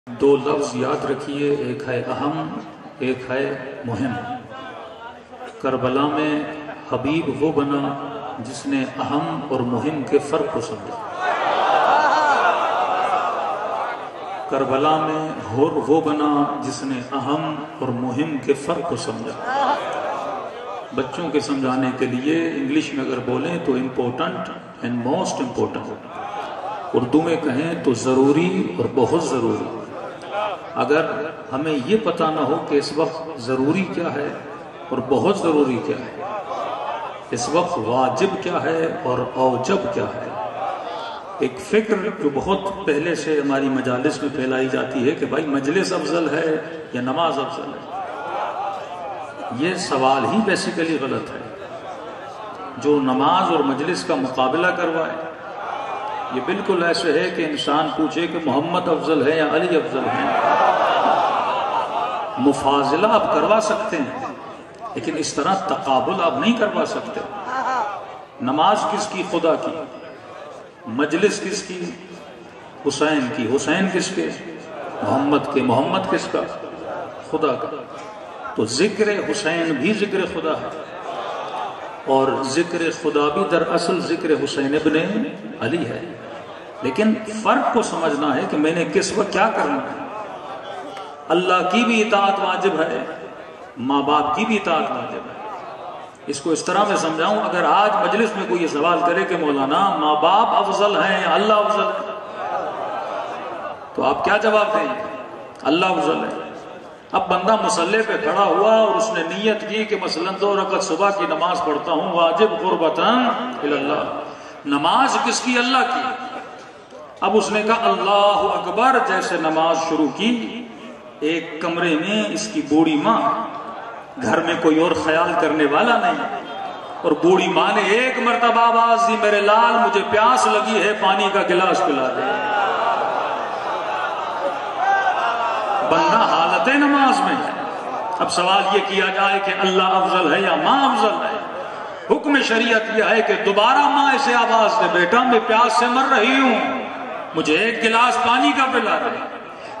دو لفظ یاد رکھیے، ایک ہے اہم، ایک ہے مہم۔ کربلا میں حبیب وہ بنا جس نے اہم اور مہم کے فرق کو سمجھا۔ کربلا میں ہور وہ بنا جس نے اہم اور مہم کے فرق کو سمجھا۔ بچوں کے سمجھانے کے لیے انگلش میں اگر بولیں تو important and most important, Urdu میں کہیں تو ضروری اور بہت ضروری۔ اگر ہمیں یہ پتہ نہ ہو کہ اس وقت ضروری کیا ہے اور بہت ضروری کیا ہے، اس وقت واجب کیا ہے اور اوجب کیا ہے، ایک فکر جو بہت پہلے سے ہماری مجالس میں پھیلائی جاتی ہے کہ بھائی مجلس افضل ہے یا نماز افضل ہے، یہ سوال ہی بیسیکلی غلط ہے۔ جو نماز اور مجلس کا مقابلہ کروائے، یہ بالکل ایسے ہے کہ انسان پوچھے کہ محمد افضل ہے یا علی افضل ہے۔ مفاضلہ آپ کروا سکتے ہیں لیکن اس طرح تقابل آپ نہیں کروا سکتے۔ نماز کس کی؟ خدا کی۔ مجلس کس کی؟ حسین کی۔ حسین کس کے؟ محمد کے۔ محمد کس کا؟ خدا کا۔ تو ذکر حسین بھی ذکر خدا ہے، اور ذکر خدا بھی دراصل ذکر حسین ابن علی ہے۔ لیکن فرق کو سمجھنا ہے کہ میں نے کس وقت کیا کرنا ہے۔ اللہ کی بھی اطاعت واجب ہے، ماں باپ کی بھی اطاعت واجب ہے۔ اس کو اس طرح میں سمجھاؤں، اگر آج مجلس میں کوئی یہ سوال کرے کہ مولانا ماں باپ افضل ہیں یا اللہ افضل ہے، تو آپ کیا جواب دیں گے؟ اللہ افضل ہے۔ اب بندہ مصلی پہ کھڑا ہوا اور اس نے نیت کی کہ مثلا 2 رکعت صبح کی نماز پڑھتا ہوں واجب قربتاً اللہ۔ نماز کس کی؟ اللہ کی۔ اب اس نے کہا اللہ اکبر، جیسے نماز شروع کی، ایک کمرے میں اس کی بوڑھی ماں، گھر میں کوئی اور خیال کرنے والا نہیں، اور بوڑھی ماں نے ایک مرتبہ آواز دی، میرے لال مجھے پیاس لگی ہے، پانی کا گلاس پلا دے۔ بندہ حالت نماز میں ہے۔ اب سوال یہ کیا جائے کہ اللہ افضل ہے یا ماں افضل ہے؟ حکم شریعت یہ ہے کہ دوبارہ ماں اسے آواز دے، بیٹا میں پیاس سے مر رہی ہوں، مجھے ایک گلاس پانی کا پلا دے۔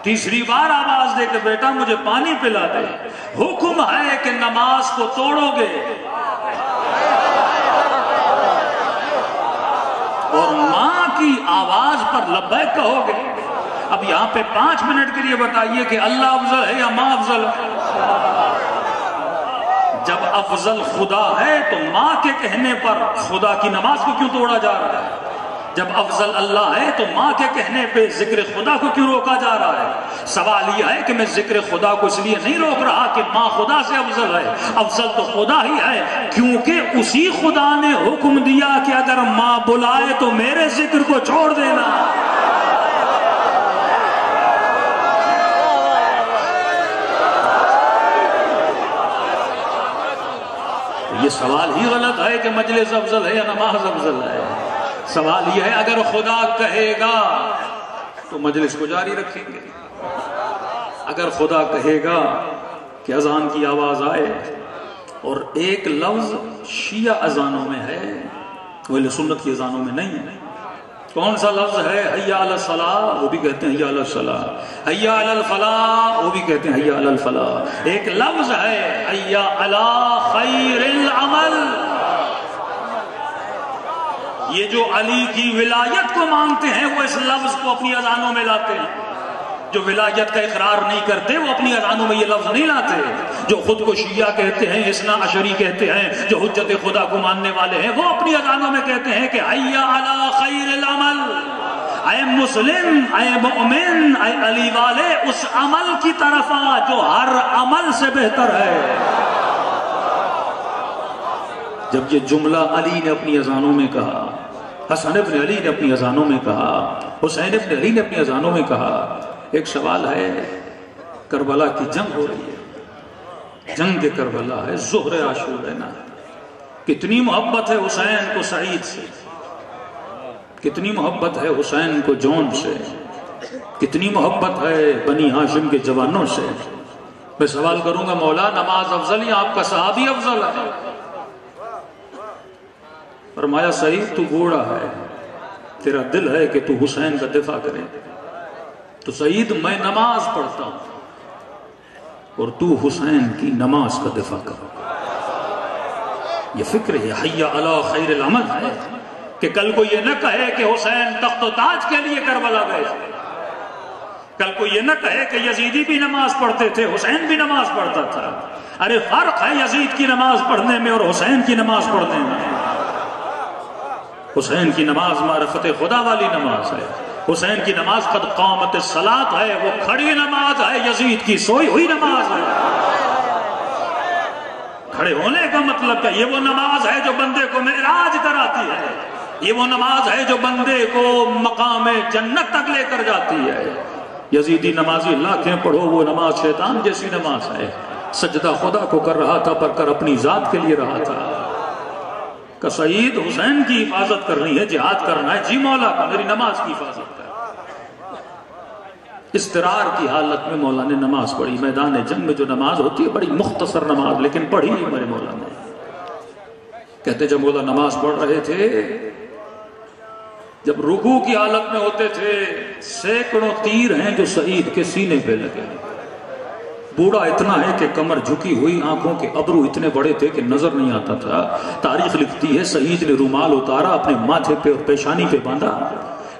تیسری بار آواز دے کہ بیٹا مجھے پانی پلا دے۔ حکم ہے کہ نماز کو توڑو گے اور ماں کی آواز پر لبیک کہو گے۔ اب یہاں پہ 5 منٹ کے لیے بتائیے کہ اللہ افضل ہے یا ماں افضل ہے؟ جب افضل خدا ہے تو ماں کے کہنے پر خدا کی نماز کو کیوں توڑا جا رہا ہے؟ جب افضل اللہ ہے تو ماں کے کہنے پہ ذکر خدا کو کیوں روکا جا رہا ہے؟ سوال یہ ہے کہ میں ذکر خدا کو اس لیے نہیں روک رہا کہ ماں خدا سے افضل ہے، افضل تو خدا ہی ہے، کیونکہ اسی خدا نے حکم دیا کہ اگر ماں بلائے تو میرے ذکر کو چھوڑ دینا۔ یہ سوال ہی غلط ہے کہ مجلس افضل ہے یا نماز افضل ہے۔ سوال یہ ہے اگر خدا کہے گا تو مجلس کو جاری رکھیں گے، اگر خدا کہے گا کہ اذان کی آواز آئے، اور ایک لفظ شیعہ اذانوں میں ہے، اہل سنت کی اذانوں میں نہیں ہے۔ کون سا لفظ ہے؟ حی علی الصلاۃ، وہ بھی کہتے ہیں حی علی الصلاۃ، حی علی الفلاح، وہ بھی کہتے ہیں حی علی الفلاح۔ ایک لفظ ہے حی علی خیر العمل۔ یہ جو علی کی ولایت کو مانتے ہیں وہ اس لفظ کو اپنی اذانوں میں لاتے ہیں، جو ولایت کا اقرار نہیں کرتے وہ اپنی اذانوں میں یہ لفظ نہیں لاتے۔ جو خود کو شیعہ کہتے ہیں، اثنا عشری کہتے ہیں، جو حجت خدا کو ماننے والے ہیں، وہ اپنی اذانوں میں کہتے ہیں کہ حی علی خیر العمل۔ اے مسلم، اے مومن، اے علی والے، اس عمل کی طرف آ جو ہر عمل سے بہتر ہے۔ جب یہ جملہ علی نے اپنی اذانوں میں کہا، حسن ابن علی نے اپنی اذانوں میں کہا، حسین ابن علی نے اپنی اذانوں میں کہا، ایک سوال ہے، کربلا کی جنگ ہو رہی ہے، جنگ کربلا ہے، ظہر عاشورہ ہے، کتنی محبت ہے حسین کو سعید سے، کتنی محبت ہے حسین کو جون سے، کتنی محبت ہے بنی ہاشم کے جوانوں سے۔ میں سوال کروں گا مولا نماز افضل یا آپ کا صحابی افضل ہے؟ فرمایا صحیح تو بوڑھا ہے، تیرا دل ہے کہ تو حسین کا دفاع کرے، تو سعید میں نماز پڑھتا ہوں اور تو حسین کی نماز کا دفاع کرو. یہ فکر ہے حی علی خیر العمل ہے کہ کل کو یہ نہ کہے کہ حسین تخت و تاج کے لیے کربلا گئے. کل کو یہ نہ کہے کہ یزیدی بھی نماز پڑھتے تھے حسین بھی نماز پڑھتا تھا. ارے فرق ہے یزید کی نماز پڑھنے میں اور حسین کی نماز پڑھنے میں. حسین کی نماز معرفت خدا والی نماز ہے. حسین کی نماز قد قامت الصلاۃ ہے، وہ کھڑی نماز ہے. یزید کی سوئی ہوئی نماز ہے. کھڑے ہونے کا مطلب کیا؟ یہ وہ نماز ہے جو بندے کو معراج کراتی ہے. یہ وہ نماز ہے جو بندے کو مقام جنت تک لے کر جاتی ہے. یزیدی نمازی لاکھیں پڑھو، وہ نماز شیطان جیسی نماز ہے. سجدہ خدا کو کر رہا تھا پر کر اپنی ذات کے لیے رہا تھا. کہ سعید حسین کی حفاظت کرنی ہے، جہاد کرنا ہے. جی مولا کا میری نماز کی حفاظت کر. اضطرار کی حالت میں مولا نے نماز پڑھی. میدان جنگ میں جو نماز ہوتی ہے بڑی مختصر نماز، لیکن پڑھی میرے مولا نے. کہتے جب مولا نماز پڑھ رہے تھے، جب رکوع کی حالت میں ہوتے تھے، سینکڑوں تیر ہیں جو سعید کے سینے پہ لگے. بوڑھا اتنا ہے کہ کمر جھکی ہوئی، آنکھوں کے ابرو اتنے بڑے تھے کہ نظر نہیں آتا تھا. تاریخ لکھتی ہے سعید نے رومال اتارا، اپنے ماتھے پہ اور پیشانی پہ باندھا.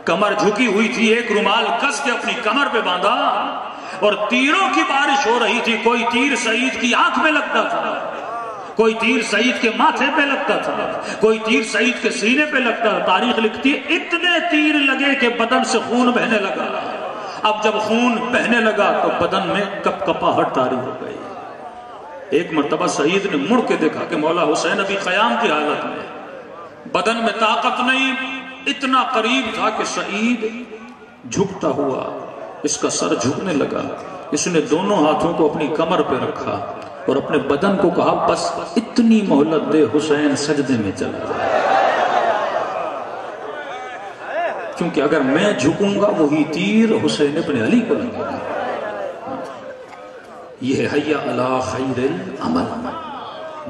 کمر جھکی ہوئی تھی، ایک رومال کس کے اپنی کمر پہ باندھا، اور تیروں کی بارش ہو رہی تھی. کوئی تیر سعید کی آنکھ میں لگتا تھا، کوئی تیر سعید کے ماتھے پہ لگتا تھا، کوئی تیر سعید کے سینے پہ لگتا تھا. تاریخ لکھتی ہے اتنے تیر لگے کہ بدن سے خون بہنے لگا. اب جب خون بہنے لگا تو بدن میں کپ کپاہٹ طاری ہو گئی. ایک مرتبہ سعید نے مڑ کے دیکھا کہ مولا حسین ابھی قیام کی حالت میں، بدن میں طاقت نہیں. اتنا قریب تھا کہ سعید جھکتا ہوا، اس کا سر جھکنے لگا. اس نے دونوں ہاتھوں کو اپنی کمر پہ رکھا اور اپنے بدن کو کہا بس اتنی مہلت دے، حسین سجدے میں چلا جائے. کیونکہ اگر میں جھکوں گا وہی تیر حسین ابن علی کو لگے گا. یہ ہے حی علی خیر العمل.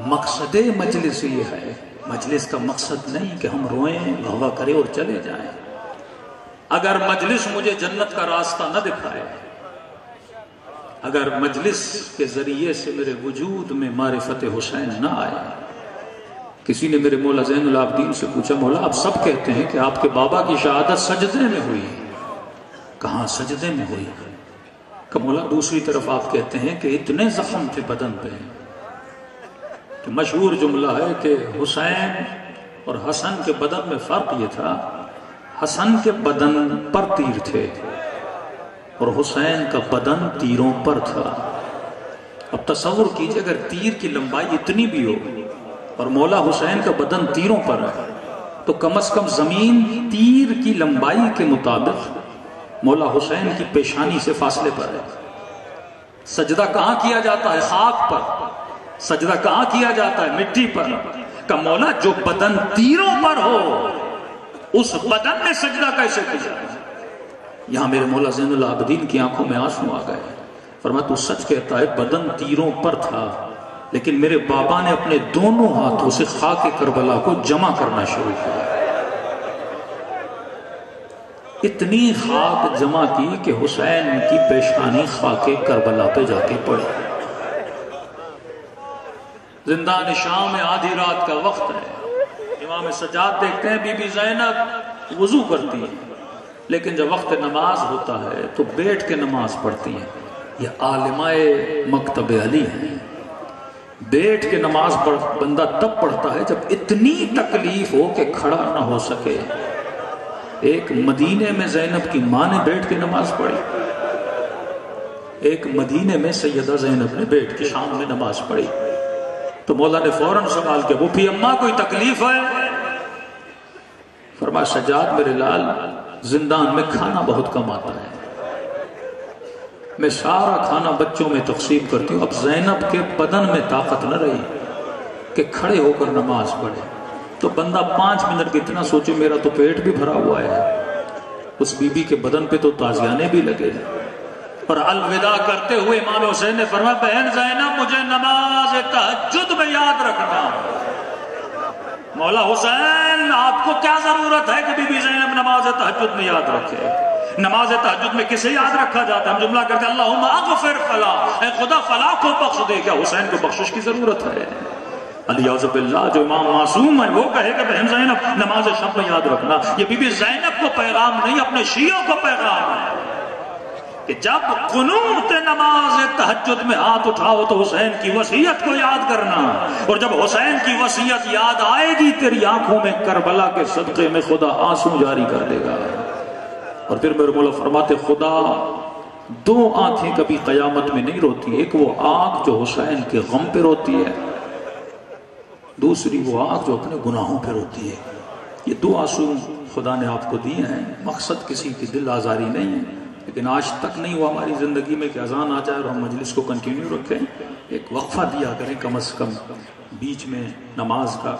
مقصد مجلس یہ ہے. مجلس کا مقصد نہیں کہ ہم روئیں، گھوا کریں اور چلے جائیں. اگر مجلس مجھے جنت کا راستہ نہ دکھائے، اگر مجلس کے ذریعے سے میرے وجود میں معرفت حسین نہ آئے. کسی نے میرے مولا زین العابدین سے پوچھا مولا آپ سب کہتے ہیں کہ آپ کے بابا کی شہادت سجدے میں ہوئی، کہاں سجدے میں ہوئی؟ کہ مولا دوسری طرف آپ کہتے ہیں کہ اتنے زخم تھے بدن پہ. کہ مشہور جملہ ہے کہ حسین اور حسن کے بدن میں فرق یہ تھا، حسن کے بدن پر تیر تھے اور حسین کا بدن تیروں پر تھا. اب تصور کیجئے اگر تیر کی لمبائی اتنی بھی ہو اور مولا حسین کا بدن تیروں پر ہے تو کم از کم زمین تیر کی لمبائی کے مطابق مولا حسین کی پیشانی سے فاصلے پر ہے. سجدہ کہاں کیا جاتا ہے؟ خاک پر. سجدہ کہاں کیا جاتا ہے؟ مٹی پر. کہ مولا جو بدن تیروں پر ہو اس بدن میں سجدہ کیسے کیا؟ یہاں میرے مولا زین العابدین کی آنکھوں میں آنسو آ گئے. فرمایا تو سچ کہتا ہے بدن تیروں پر تھا، لیکن میرے بابا نے اپنے دونوں ہاتھوں سے خاک کربلا کو جمع کرنا شروع کیا. اتنی خاک جمع کی کہ حسین کی پیشانی خاک کربلا پہ جا کے پڑی. زندان شام میں آدھی رات کا وقت ہے. امام سجاد دیکھتے ہیں بی بی زینب وضو کرتی ہے، لیکن جب وقت نماز ہوتا ہے تو بیٹھ کے نماز پڑھتی ہیں. یہ عالمہ مکتب علی ہیں. بیٹھ کے نماز بندہ تب پڑھتا ہے جب اتنی تکلیف ہو کہ کھڑا نہ ہو سکے. ایک مدینے میں زینب کی ماں نے بیٹھ کے نماز پڑھی، ایک مدینے میں سیدہ زینب نے بیٹھ کے شام میں نماز پڑھی. تو مولا نے فوراً سوال کیا بھوپھی اماں کوئی تکلیف ہے؟ فرمایا سجاد میرے لال زندان میں کھانا بہت کم آتا ہے، میں سارا کھانا بچوں میں تقسیم کرتی ہوں. اب زینب کے بدن میں طاقت نہ رہی کہ کھڑے ہو کر نماز پڑھے. تو بندہ 5 منٹ کتنا سوچے میرا تو پیٹ بھی بھرا ہوا ہے. اس بی بی کے بدن پہ تو تازیانے بھی لگے. اور الوداع کرتے ہوئے امام حسین نے فرمایا بہن زینب مجھے نماز تہجد میں یاد رکھنا. مولا حسین آپ کو کیا ضرورت ہے کہ بی بی زینب نماز تہجد میں یاد رکھے؟ نماز تہجد میں کسے یاد رکھا جاتا ہے؟ ہم جملہ کرتے ہیں اللہم اغفر فلاں، اے خدا فلاں کو بخش دے. کیا حسین کو بخشش کی ضرورت ہے؟ علی عزب اللہ جو امام معصوم ہے وہ کہے کہ بہن زینب نماز شب میں یاد رکھنا. یہ بی بی زینب کو پیغام نہیں، اپنے شیعوں کو پیغام ہے کہ جب قنوت نماز تہجد میں ہاتھ اٹھاؤ تو حسین کی وصیت کو یاد کرنا، اور جب حسین کی وصیت یاد آئے گی تیری آنکھوں میں کربلا کے صدقے میں خدا آنسو جاری کر دے گا. اور پھر میرے مولا فرماتے خدا دو آنکھیں کبھی قیامت میں نہیں روتی، ایک وہ آنکھ جو حسین کے غم پہ روتی ہے، دوسری وہ آنکھ جو اپنے گناہوں پہ روتی ہے. یہ دو آنسو خدا نے آپ کو دیے ہیں. مقصد کسی کی دل آزاری نہیں ہے، لیکن آج تک نہیں ہوا ہماری زندگی میں کہ اذان آ جائے اور ہم مجلس کو کنٹینیو رکھیں. ایک وقفہ دیا کریں کم از کم بیچ میں نماز کا،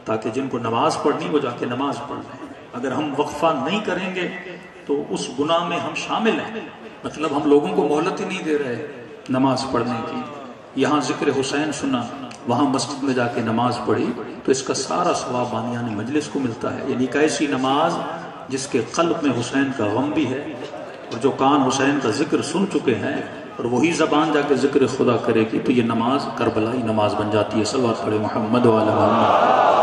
تاکہ جن کو نماز پڑھنی وہ جا کے نماز پڑھ لیں. اگر ہم وقفہ نہیں کریں گے تو اس گناہ میں ہم شامل ہیں. مطلب ہم لوگوں کو مہلت ہی نہیں دے رہے نماز پڑھنے کی. یہاں ذکر حسین سنا، وہاں مسجد میں جا کے نماز پڑھی تو اس کا سارا ثواب بانیان مجلس کو ملتا ہے. یعنی ایک ایسی نماز جس کے قلب میں حسین کا غم بھی ہے، اور جو کان حسین کا ذکر سن چکے ہیں اور وہی زبان جا کے ذکر خدا کرے گی، تو یہ نماز کربلائی نماز بن جاتی ہے. صلوات پڑھے محمد وعلی محمد.